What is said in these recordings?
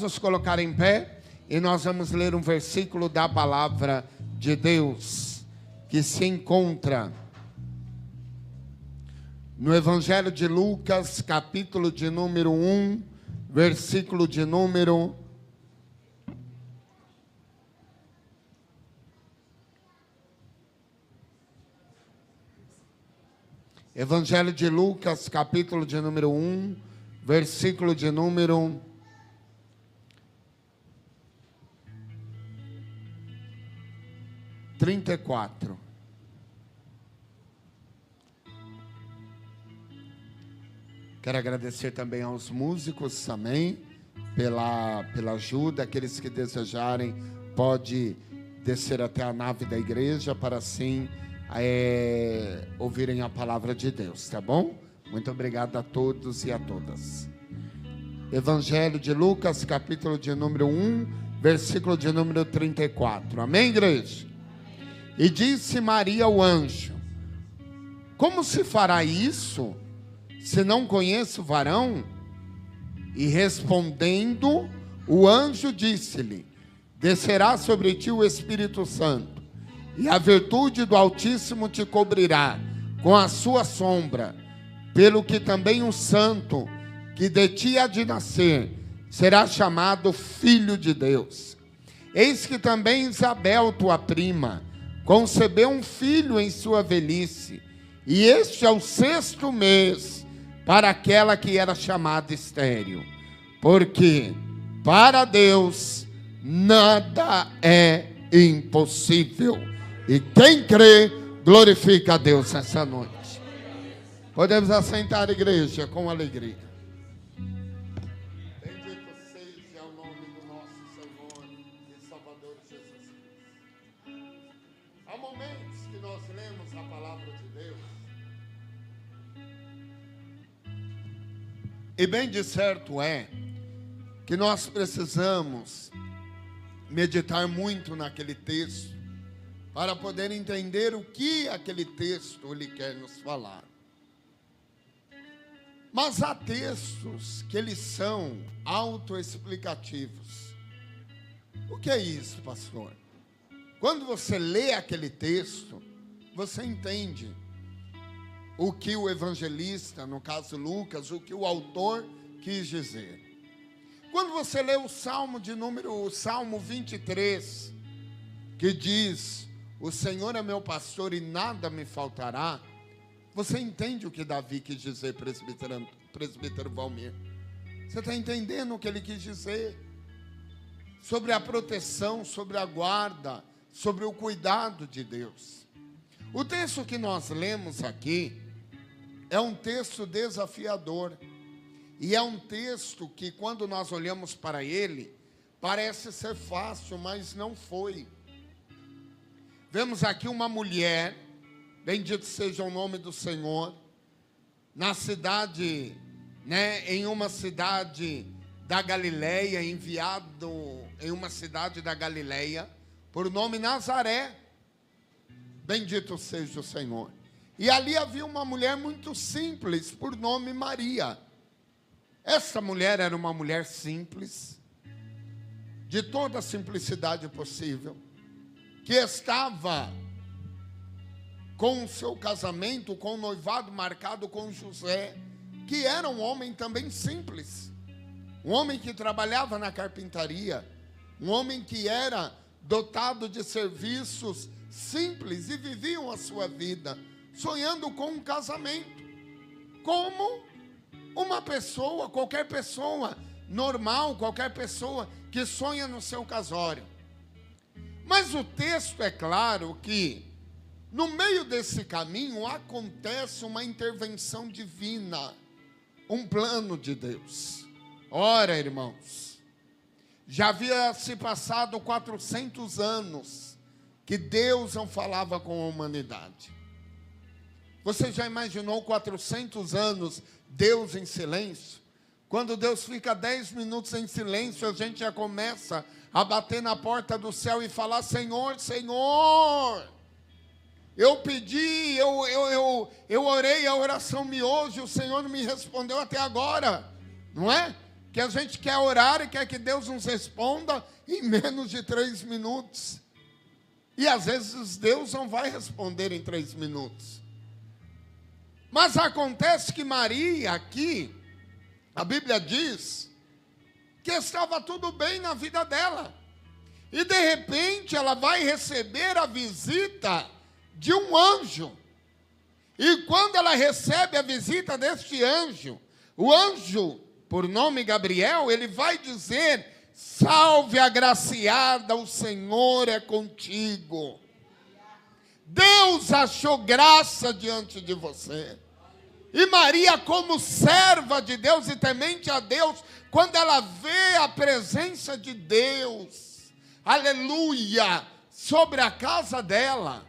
nos colocar em pé e nós vamos ler um versículo da palavra de Deus que se encontra no Evangelho de Lucas, capítulo de número 1, versículo de número 34. Quero agradecer também aos músicos também pela ajuda. Aqueles que desejarem pode descer até a nave da igreja para assim ouvirem a palavra de Deus, tá bom? Muito obrigado a todos e a todas. Evangelho de Lucas, capítulo de número 1, versículo de número 34. Amém, igreja? E disse Maria ao anjo: como se fará isso, se não conheço varão? E respondendo, o anjo disse-lhe: descerá sobre ti o Espírito Santo, e a virtude do Altíssimo te cobrirá com a sua sombra, pelo que também o santo que de ti há de nascer será chamado Filho de Deus. Eis que também Isabel, tua prima, concebeu um filho em sua velhice, e este é o 6º mês para aquela que era chamada estéril, porque para Deus nada é impossível. E quem crê, glorifica a Deus essa noite. Podemos assentar, igreja, com alegria. Bendito seja o nome do nosso Senhor e Salvador Jesus Cristo. Há momentos que nós lemos a palavra de Deus e bem de certo é que nós precisamos meditar muito naquele texto para poder entender o que aquele texto ele quer nos falar. Mas há textos que eles são autoexplicativos. O que é isso, pastor? Quando você lê aquele texto, você entende o que o evangelista, no caso Lucas, o que o autor quis dizer. Quando você lê o Salmo 23, que diz: o Senhor é meu pastor e nada me faltará, você entende o que Davi quis dizer, presbítero Valmir? Você está entendendo o que ele quis dizer? Sobre a proteção, sobre a guarda, sobre o cuidado de Deus. O texto que nós lemos aqui é um texto desafiador. E é um texto que, quando nós olhamos para ele, parece ser fácil, mas não foi. Vemos aqui uma mulher, bendito seja o nome do Senhor, na cidade, em uma cidade da Galileia, enviado em uma cidade da Galileia, por nome Nazaré. Bendito seja o Senhor. E ali havia uma mulher muito simples, por nome Maria. Essa mulher era uma mulher simples, de toda a simplicidade possível, que estava com o seu casamento, com o noivado marcado com José, que era um homem também simples, um homem que trabalhava na carpintaria, um homem que era dotado de serviços simples e viviam a sua vida, sonhando com um casamento, como uma pessoa, qualquer pessoa normal, qualquer pessoa que sonha no seu casório. Mas o texto é claro que, no meio desse caminho, acontece uma intervenção divina, um plano de Deus. Ora, irmãos, já havia se passado 400 anos que Deus não falava com a humanidade. Você já imaginou 400 anos Deus em silêncio? Quando Deus fica 10 minutos em silêncio, a gente já começa a bater na porta do céu e falar: Senhor, Senhor, eu pedi, eu orei, a oração me ouve, o Senhor não me respondeu até agora, não é? que a gente quer orar e quer que Deus nos responda em menos de 3 minutos. E às vezes Deus não vai responder em 3 minutos. Mas acontece que Maria aqui, a Bíblia diz que estava tudo bem na vida dela. E de repente ela vai receber a visita de um anjo. E quando ela recebe a visita deste anjo, o anjo, por nome Gabriel, ele vai dizer: salve agraciada, o Senhor é contigo. Deus achou graça diante de você. E Maria, como serva de Deus e temente a Deus, quando ela vê a presença de Deus, aleluia, sobre a casa dela,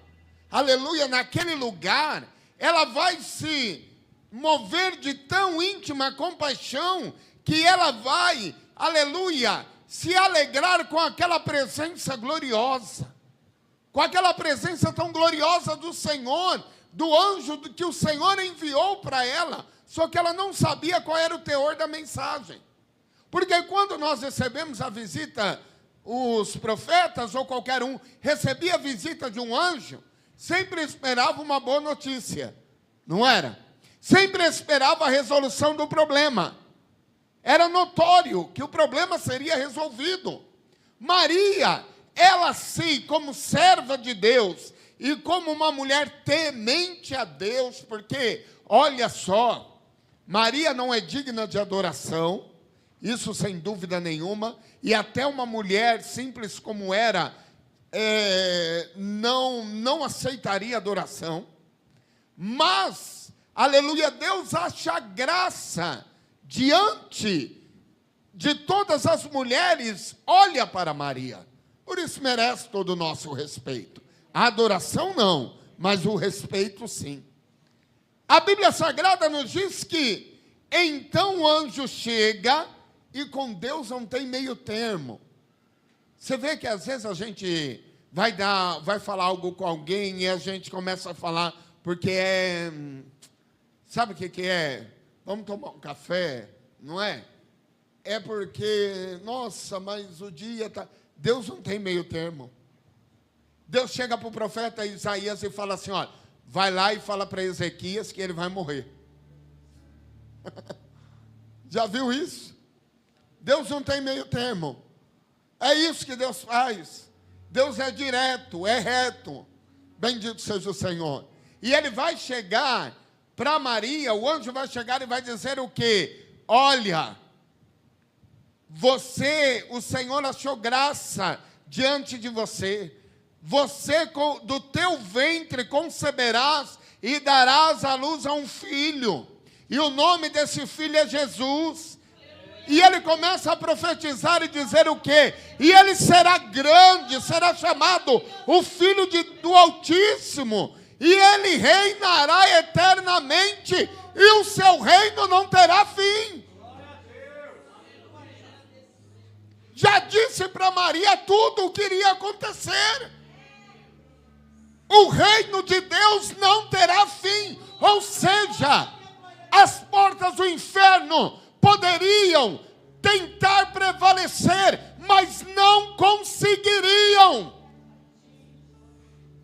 aleluia, naquele lugar, ela vai se mover de tão íntima compaixão, que ela vai, aleluia, se alegrar com aquela presença gloriosa, com aquela presença tão gloriosa do Senhor, do anjo que o Senhor enviou para ela, só que ela não sabia qual era o teor da mensagem. Porque quando nós recebemos a visita, os profetas ou qualquer um recebia a visita de um anjo, sempre esperava uma boa notícia, não era? Sempre esperava a resolução do problema. Era notório que o problema seria resolvido. Maria, ela sim, como serva de Deus, e como uma mulher temente a Deus, porque, olha só, Maria não é digna de adoração, isso sem dúvida nenhuma, e até uma mulher simples como era, não aceitaria adoração, mas, aleluia, Deus acha graça diante de todas as mulheres, olha para Maria, por isso merece todo o nosso respeito. A adoração não, mas o respeito sim. A Bíblia Sagrada nos diz que então o anjo chega e com Deus não tem meio termo. Você vê que às vezes a gente vai falar algo com alguém e a gente começa a falar porque sabe o que é? Vamos tomar um café, não é? É porque, nossa, mas o dia está... Deus não tem meio termo. Deus chega para o profeta Isaías e fala assim, olha, vai lá e fala para Ezequias que ele vai morrer. Já viu isso? Deus não tem meio termo. É isso que Deus faz. Deus é direto, é reto. Bendito seja o Senhor. E ele vai chegar para Maria, o anjo vai chegar e vai dizer o quê? Olha, o Senhor achou graça diante de você. Você do teu ventre conceberás e darás à luz a um filho. E o nome desse filho é Jesus. E ele começa a profetizar e dizer o quê? E ele será grande, será chamado o Filho do Altíssimo. E ele reinará eternamente. E o seu reino não terá fim. Já disse para Maria tudo o que iria acontecer. O reino de Deus não terá fim. Ou seja, as portas do inferno poderiam tentar prevalecer, mas não conseguiriam.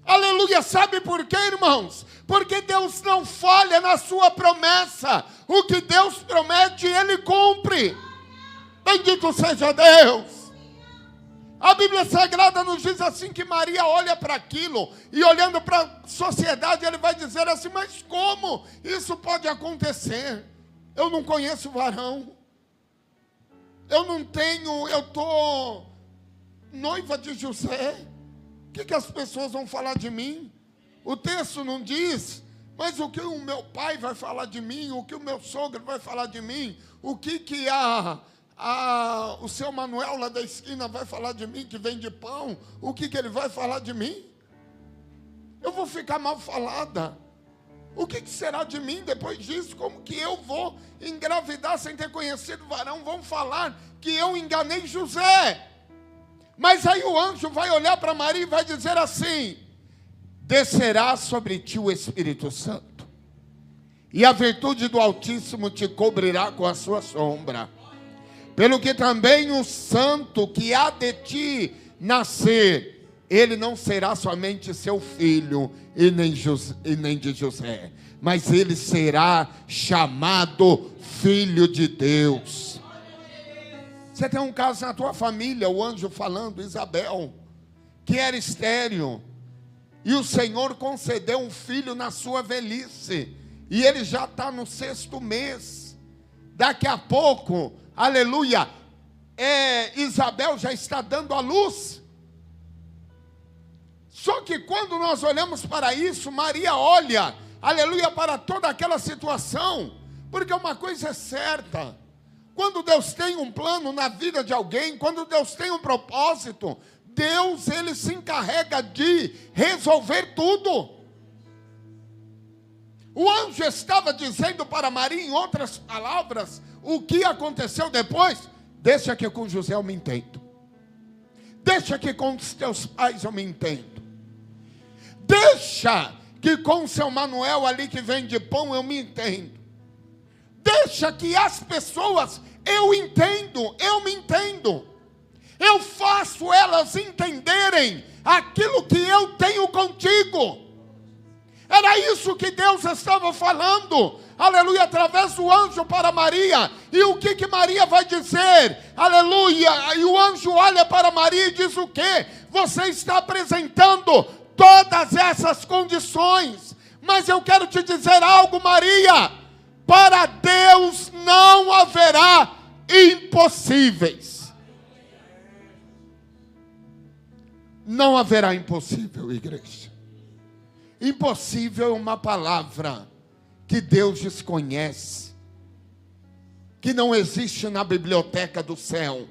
Aleluia, sabe por quê, irmãos? Porque Deus não falha na sua promessa. O que Deus promete, Ele cumpre. Bendito seja Deus. A Bíblia Sagrada nos diz assim que Maria olha para aquilo e olhando para a sociedade, ele vai dizer assim, mas como isso pode acontecer? Eu não conheço varão. Eu estou noiva de José. O que as pessoas vão falar de mim? O texto não diz, mas o que o meu pai vai falar de mim? O que o meu sogro vai falar de mim? O que o seu Manuel lá da esquina vai falar de mim, que vende pão? O que ele vai falar de mim? Eu vou ficar mal falada. O que será de mim depois disso? Como que eu vou engravidar sem ter conhecido o varão? Vão falar que eu enganei José. Mas aí o anjo vai olhar para Maria e vai dizer assim, descerá sobre ti o Espírito Santo, e a virtude do Altíssimo te cobrirá com a sua sombra. pelo que também o santo que há de ti nascer, ele não será somente seu filho e nem de José, mas ele será chamado filho de Deus. Você tem um caso na tua família, o anjo falando, Isabel, que era estéril, e o Senhor concedeu um filho na sua velhice, e ele já está no 6º mês. Daqui a pouco, aleluia, Isabel já está dando à luz. Só que quando nós olhamos para isso, Maria olha, aleluia, para toda aquela situação, porque uma coisa é certa: quando Deus tem um plano na vida de alguém, quando Deus tem um propósito, Deus, ele se encarrega de resolver tudo. O anjo estava dizendo para Maria, em outras palavras, o que aconteceu depois. Deixa que com José eu me entendo. Deixa que com os teus pais eu me entendo. Deixa que com o seu Manuel ali que vende pão eu me entendo. Deixa que as pessoas, eu me entendo. Eu faço elas entenderem aquilo que eu tenho contigo. Era isso que Deus estava falando, aleluia, através do anjo para Maria. E o que Maria vai dizer? Aleluia. E o anjo olha para Maria e diz o quê? Você está apresentando todas essas condições, mas eu quero te dizer algo, Maria: para Deus não haverá impossíveis. Não haverá impossível, igreja. Impossível é uma palavra que Deus desconhece, que não existe na biblioteca do céu,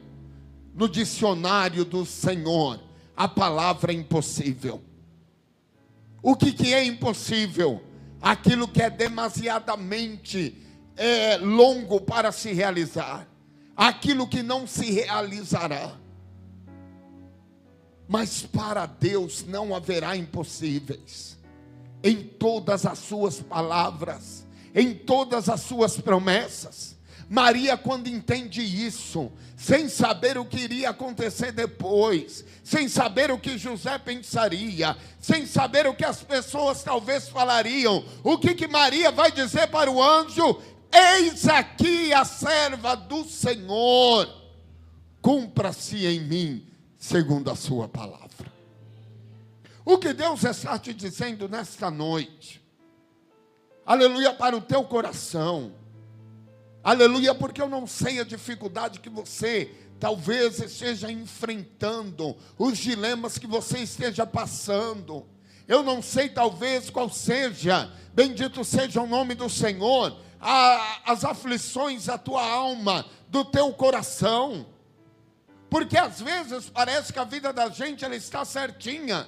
no dicionário do Senhor. A palavra é impossível. O que é impossível? Aquilo que é demasiadamente longo para se realizar, aquilo que não se realizará. Mas para Deus não haverá impossíveis. Em todas as suas palavras, em todas as suas promessas. Maria, quando entende isso, sem saber o que iria acontecer depois, sem saber o que José pensaria, sem saber o que as pessoas talvez falariam, o que Maria vai dizer para o anjo? Eis aqui a serva do Senhor, cumpra-se em mim segundo a sua palavra. O que Deus está te dizendo nesta noite, aleluia, para o teu coração, aleluia, porque eu não sei a dificuldade que você talvez esteja enfrentando, os dilemas que você esteja passando, eu não sei talvez qual seja, bendito seja o nome do Senhor, as aflições da tua alma, do teu coração, porque às vezes parece que a vida da gente ela está certinha,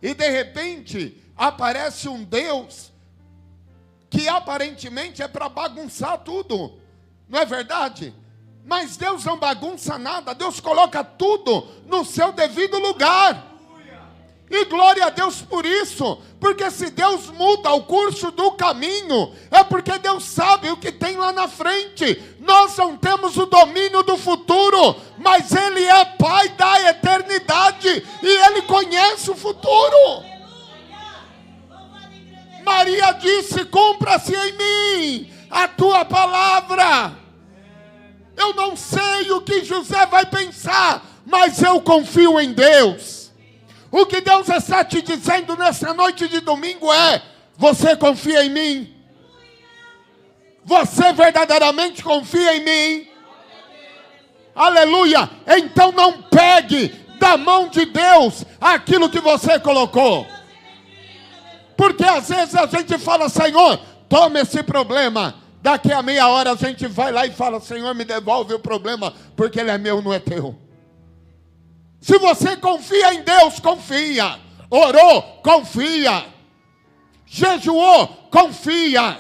e de repente aparece um Deus que aparentemente é para bagunçar tudo, não é verdade? Mas Deus não bagunça nada, Deus coloca tudo no seu devido lugar. E glória a Deus por isso, porque se Deus muda o curso do caminho, é porque Deus sabe o que tem lá na frente. Nós não temos o domínio do futuro, mas Ele é Pai da eternidade, e Ele conhece o futuro. Maria disse, cumpra-se em mim a tua palavra. Eu não sei o que José vai pensar, mas eu confio em Deus. O que Deus está te dizendo nessa noite de domingo é: você confia em mim? Você verdadeiramente confia em mim? Aleluia! Então não pegue da mão de Deus aquilo que você colocou. Porque às vezes a gente fala, Senhor, toma esse problema. Daqui a meia hora a gente vai lá e fala, Senhor, me devolve o problema, porque ele é meu, não é teu. Se você confia em Deus, confia. Orou, confia. Jejuou, confia.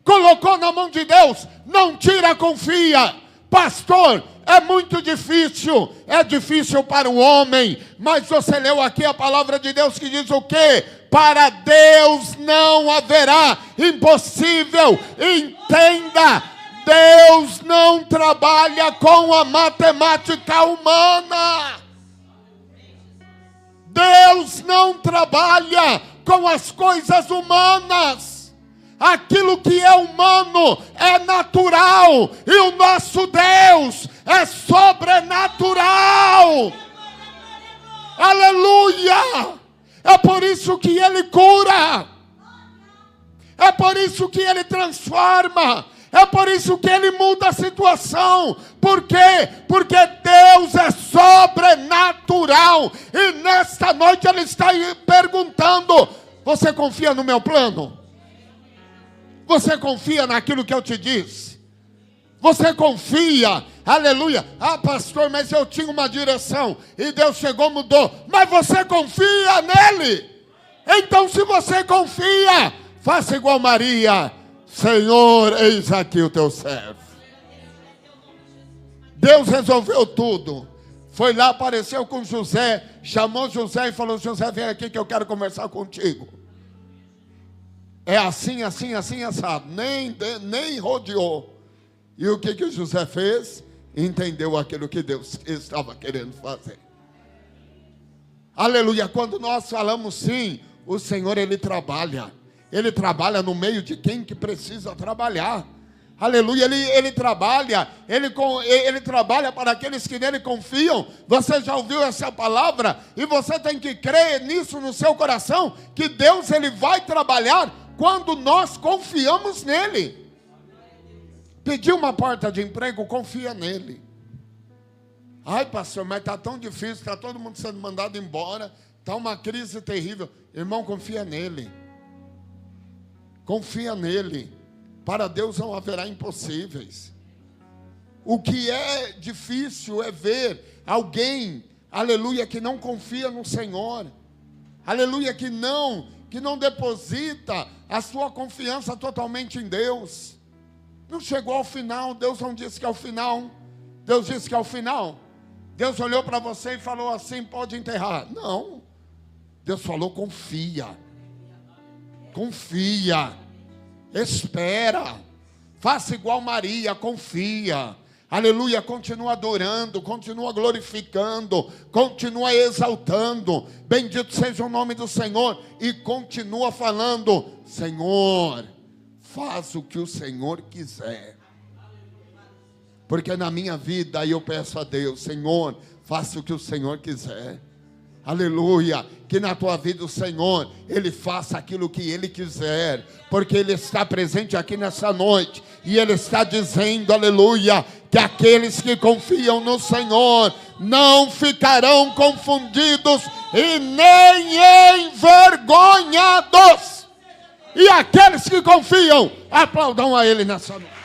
Colocou na mão de Deus, não tira, confia. Pastor, é muito difícil. É difícil para o homem. Mas você leu aqui a palavra de Deus que diz o quê? Para Deus não haverá impossível. Entenda. Deus não trabalha com a matemática humana. Deus não trabalha com as coisas humanas. Aquilo que é humano é natural. E o nosso Deus é sobrenatural. Aleluia! É por isso que Ele cura. É por isso que Ele transforma. É por isso que Ele muda a situação. Por quê? Porque Deus é sobrenatural. E nesta noite Ele está perguntando: você confia no meu plano? Você confia naquilo que eu te disse? Você confia? Aleluia. Ah, pastor, mas eu tinha uma direção e Deus chegou, mudou. Mas você confia nele? Então, se você confia, faça igual Maria: Senhor, eis aqui o teu servo. Deus resolveu tudo. Foi lá, apareceu com José, chamou José e falou: José, vem aqui que eu quero conversar contigo. É assim, assim, assim, assado. Nem rodeou. E o que José fez? Entendeu aquilo que Deus estava querendo fazer. Aleluia. Quando nós falamos sim, o Senhor, Ele trabalha. Ele trabalha no meio de quem que precisa trabalhar. Aleluia. Ele trabalha. Ele trabalha para aqueles que nele confiam. Você já ouviu essa palavra? E você tem que crer nisso no seu coração, que Deus, Ele vai trabalhar quando nós confiamos nele. Pediu uma porta de emprego, confia nele. Ai, pastor, mas está tão difícil, está todo mundo sendo mandado embora, está uma crise terrível. Irmão, confia nele. Confia nele. Para Deus não haverá impossíveis. O que é difícil é ver alguém, aleluia, que não confia no Senhor. Aleluia, que não deposita a sua confiança totalmente em Deus. Não chegou ao final. Deus não disse que é o final. Deus disse que é o final. Deus olhou para você e falou assim: pode enterrar. Não. Deus falou: confia. Confia. Espera. Faça igual Maria, confia. Aleluia, continua adorando, continua glorificando, continua exaltando. Bendito seja o nome do Senhor. E continua falando: Senhor, faz o que o Senhor quiser. Porque na minha vida eu peço a Deus: Senhor, faça o que o Senhor quiser. Aleluia. Que na tua vida o Senhor, Ele faça aquilo que Ele quiser. Porque Ele está presente aqui nessa noite. E Ele está dizendo, aleluia, que aqueles que confiam no Senhor não ficarão confundidos e nem envergonhados. E aqueles que confiam, aplaudam a Ele nessa noite.